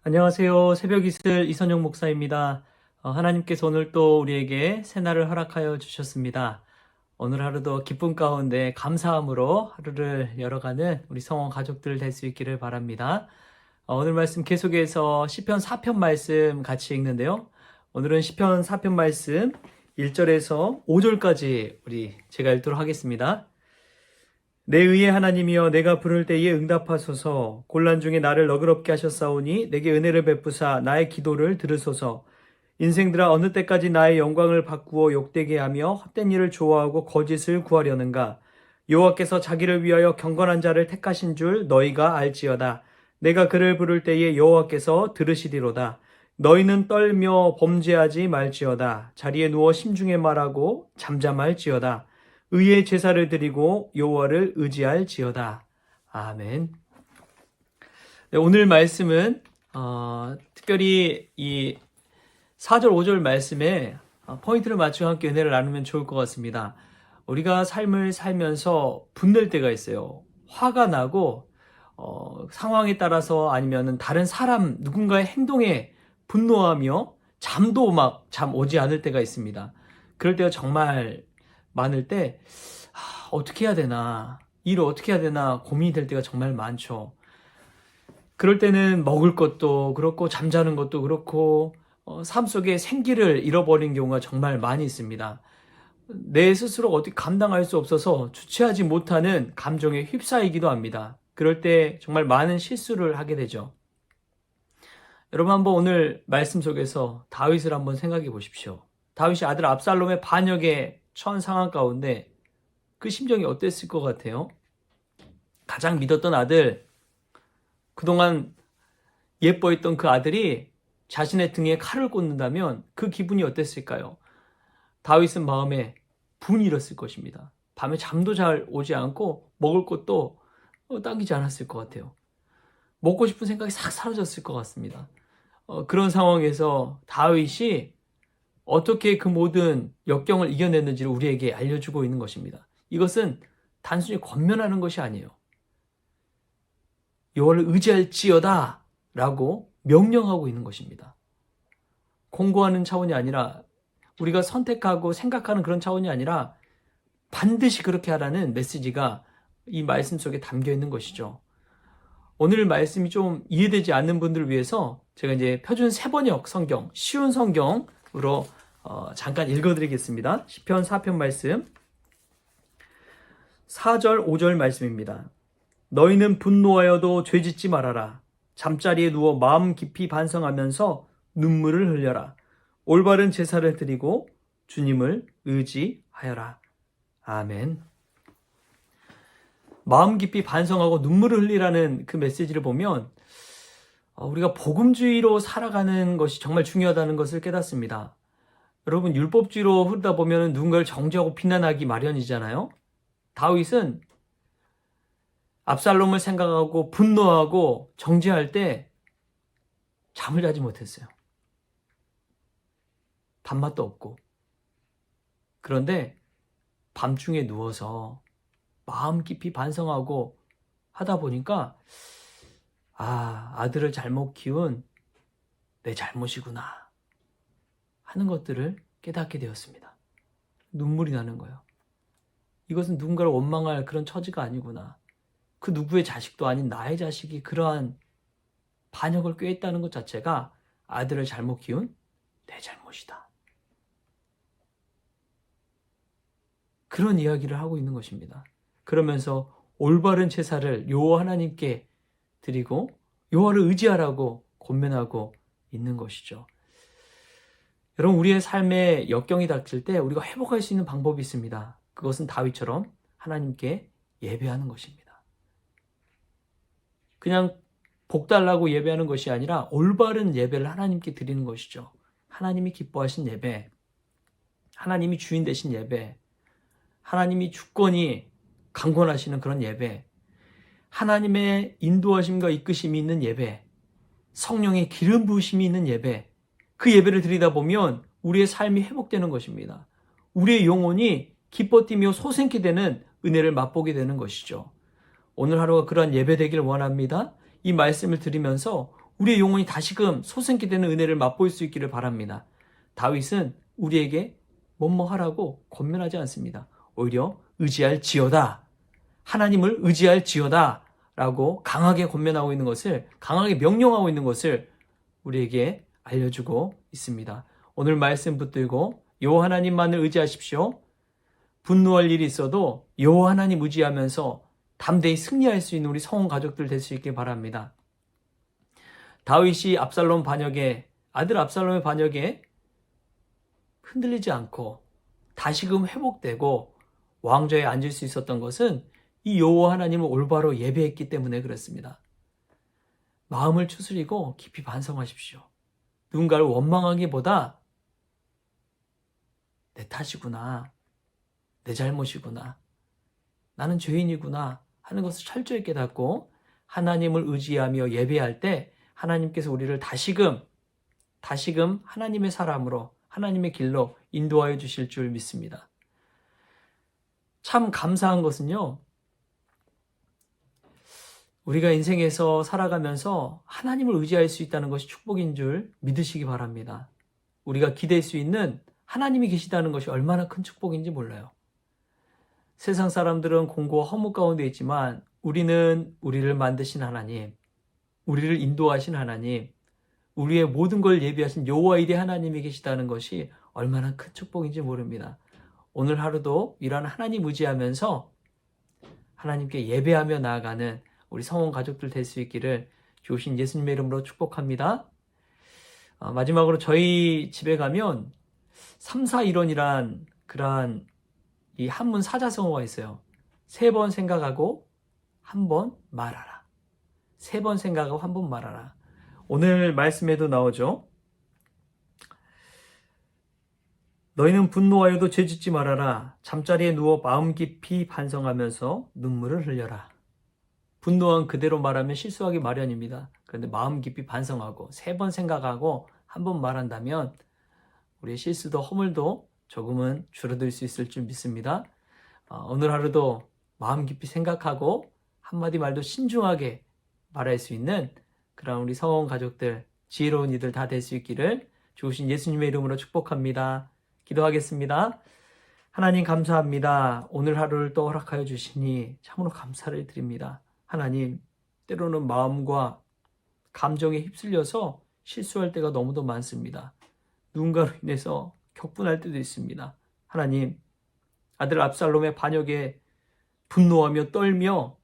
안녕하세요. 새벽 이슬 이선영 목사입니다. 하나님께서 오늘 또 우리에게 새날을 허락하여 주셨습니다. 오늘 하루도 기쁨 가운데 감사함으로 하루를 열어가는 우리 성원 가족들 될 수 있기를 바랍니다. 오늘 말씀 계속해서 시편 4편 말씀 같이 읽는데요. 오늘은 시편 4편 말씀 1절에서 5절까지 제가 읽도록 하겠습니다. 내 의의 하나님이여 내가 부를 때에 응답하소서. 곤란 중에 나를 너그럽게 하셨사오니 내게 은혜를 베푸사 나의 기도를 들으소서. 인생들아 어느 때까지 나의 영광을 바꾸어 욕되게 하며 헛된 일을 좋아하고 거짓을 구하려는가. 여호와께서 자기를 위하여 경건한 자를 택하신 줄 너희가 알지어다. 내가 그를 부를 때에 여호와께서 들으시리로다. 너희는 떨며 범죄하지 말지어다. 자리에 누워 심중에 말하고 잠잠할지어다. 의의 제사를 드리고 여호와를 의지할지어다. 아멘. 네, 오늘 말씀은 특별히 이 4절 5절 말씀에 포인트를 맞추어 함께 은혜를 나누면 좋을 것 같습니다. 우리가 삶을 살면서 분낼 때가 있어요. 화가 나고 상황에 따라서 아니면 다른 사람 누군가의 행동에 분노하며 잠도 잠 오지 않을 때가 있습니다. 그럴 때가 정말 많을 때 어떻게 해야 되나, 일을 어떻게 해야 되나 고민이 될 때가 정말 많죠. 그럴 때는 먹을 것도 그렇고 잠자는 것도 그렇고 삶 속에 생기를 잃어버린 경우가 정말 많이 있습니다. 내 스스로 어떻게 감당할 수 없어서 주체하지 못하는 감정에 휩싸이기도 합니다. 그럴 때 정말 많은 실수를 하게 되죠. 여러분 한번 오늘 말씀 속에서 다윗을 한번 생각해 보십시오. 다윗이 아들 압살롬의 반역에 처한 상황 가운데 그 심정이 어땠을 것 같아요? 가장 믿었던 아들, 그동안 예뻐했던 그 아들이 자신의 등에 칼을 꽂는다면 그 기분이 어땠을까요? 다윗은 마음에 분이 일었을 것입니다. 밤에 잠도 잘 오지 않고 먹을 것도 당기지 않았을 것 같아요. 먹고 싶은 생각이 싹 사라졌을 것 같습니다. 그런 상황에서 다윗이 어떻게 그 모든 역경을 이겨냈는지를 우리에게 알려주고 있는 것입니다. 이것은 단순히 권면하는 것이 아니에요. 여호와를 의지할지어다 라고 명령하고 있는 것입니다. 공고하는 차원이 아니라 우리가 선택하고 생각하는 그런 차원이 아니라 반드시 그렇게 하라는 메시지가 이 말씀 속에 담겨 있는 것이죠. 오늘 말씀이 좀 이해되지 않는 분들을 위해서 제가 이제 표준 세번역 성경, 쉬운 성경으로 잠깐 읽어드리겠습니다. 시편 4편 말씀 4절 5절 말씀입니다. 너희는 분노하여도 죄짓지 말아라. 잠자리에 누워 마음 깊이 반성하면서 눈물을 흘려라. 올바른 제사를 드리고 주님을 의지하여라. 아멘. 마음 깊이 반성하고 눈물을 흘리라는 그 메시지를 보면 우리가 복음주의로 살아가는 것이 정말 중요하다는 것을 깨닫습니다. 여러분 율법주의로 흐르다 보면 누군가를 정죄하고 비난하기 마련이잖아요. 다윗은 압살롬을 생각하고 분노하고 정죄할 때 잠을 자지 못했어요. 밥맛도 없고. 그런데 밤중에 누워서 마음 깊이 반성하고 하다 보니까 아들을 잘못 키운 내 잘못이구나 하는 것들을 깨닫게 되었습니다. 눈물이 나는 거예요. 이것은 누군가를 원망할 그런 처지가 아니구나. 그 누구의 자식도 아닌 나의 자식이 그러한 반역을 꾀했다는 것 자체가 아들을 잘못 키운 내 잘못이다. 그런 이야기를 하고 있는 것입니다. 그러면서 올바른 제사를 여호와 하나님께 드리고 여호와를 의지하라고 권면하고 있는 것이죠. 여러분 우리의 삶에 역경이 닥칠 때 우리가 회복할 수 있는 방법이 있습니다. 그것은 다윗처럼 하나님께 예배하는 것입니다. 그냥 복 달라고 예배하는 것이 아니라 올바른 예배를 하나님께 드리는 것이죠. 하나님이 기뻐하신 예배, 하나님이 주인 되신 예배, 하나님이 주권이 강권하시는 그런 예배, 하나님의 인도하심과 이끄심이 있는 예배, 성령의 기름 부으심이 있는 예배, 그 예배를 드리다 보면 우리의 삶이 회복되는 것입니다. 우리의 영혼이 기뻐 뛰며 솟생케 되는 은혜를 맛보게 되는 것이죠. 오늘 하루가 그러한 예배 되길 원합니다. 이 말씀을 들으면서 우리의 영혼이 다시금 솟음게 되는 은혜를 맛볼 수 있기를 바랍니다. 다윗은 우리에게 뭐뭐 하라고 권면하지 않습니다. 오히려 의지할지어다, 하나님을 의지할지어다 라고 강하게 권면하고 있는 것을, 강하게 명령하고 있는 것을 우리에게 알려주고 있습니다. 오늘 말씀 붙들고 여호와 하나님만을 의지하십시오. 분노할 일이 있어도 여호와 하나님 의지하면서 담대히 승리할 수 있는 우리 성원 가족들 될 수 있길 바랍니다. 다윗이 압살롬 반역에, 아들 압살롬의 반역에 흔들리지 않고 다시금 회복되고 왕좌에 앉을 수 있었던 것은 이 여호와 하나님을 올바로 예배했기 때문에 그렇습니다. 마음을 추스리고 깊이 반성하십시오. 누군가를 원망하기보다 내 탓이구나, 내 잘못이구나, 나는 죄인이구나 하는 것을 철저히 깨닫고 하나님을 의지하며 예배할 때 하나님께서 우리를 다시금 하나님의 사람으로, 하나님의 길로 인도하여 주실 줄 믿습니다. 참 감사한 것은요, 우리가 인생에서 살아가면서 하나님을 의지할 수 있다는 것이 축복인 줄 믿으시기 바랍니다. 우리가 기댈 수 있는 하나님이 계시다는 것이 얼마나 큰 축복인지 몰라요. 세상 사람들은 공고와 허무 가운데 있지만 우리는 우리를 만드신 하나님, 우리를 인도하신 하나님, 우리의 모든 걸 예비하신 여호와 이레 하나님이 계시다는 것이 얼마나 큰 축복인지 모릅니다. 오늘 하루도 이러한 하나님 의지하면서 하나님께 예배하며 나아가는 우리 성원 가족들 될 수 있기를 주신 예수님의 이름으로 축복합니다. 마지막으로 저희 집에 가면 3-4-1원이란 그러한 이 한문 사자성어가 있어요. 3번 생각하고 1번 말하라. 3번 생각하고 1번 말하라. 오늘 말씀에도 나오죠. 너희는 분노하여도 죄짓지 말아라. 잠자리에 누워 마음 깊이 반성하면서 눈물을 흘려라. 분노한 그대로 말하면 실수하기 마련입니다. 그런데 마음 깊이 반성하고 3번 생각하고 1번 말한다면 우리의 실수도 허물도 조금은 줄어들 수 있을 줄 믿습니다. 오늘 하루도 마음 깊이 생각하고 한마디 말도 신중하게 말할 수 있는 그런 우리 성원 가족들, 지혜로운 이들 다 될 수 있기를 주신 예수님의 이름으로 축복합니다. 기도하겠습니다. 하나님 감사합니다. 오늘 하루를 또 허락하여 주시니 참으로 감사를 드립니다. 하나님, 때로는 마음과 감정에 휩쓸려서 실수할 때가 너무도 많습니다. 누군가로 인해서 격분할 때도 있습니다. 하나님, 아들 압살롬의 반역에 분노하며 떨며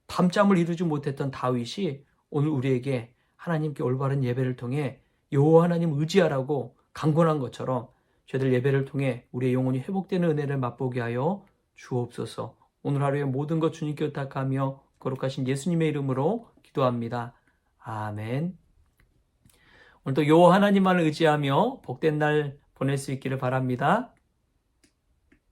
밤잠을 이루지 못했던 다윗이 오늘 우리에게 하나님께 올바른 예배를 통해 여호와 하나님 의지하라고 강권한 것처럼 저희들 예배를 통해 우리의 영혼이 회복되는 은혜를 맛보게 하여 주옵소서. 오늘 하루의 모든 것 주님께 의탁하며 거룩하신 예수님의 이름으로 기도합니다. 아멘. 오늘도 여호와 하나님만을 의지하며 복된 날 보낼 수 있기를 바랍니다.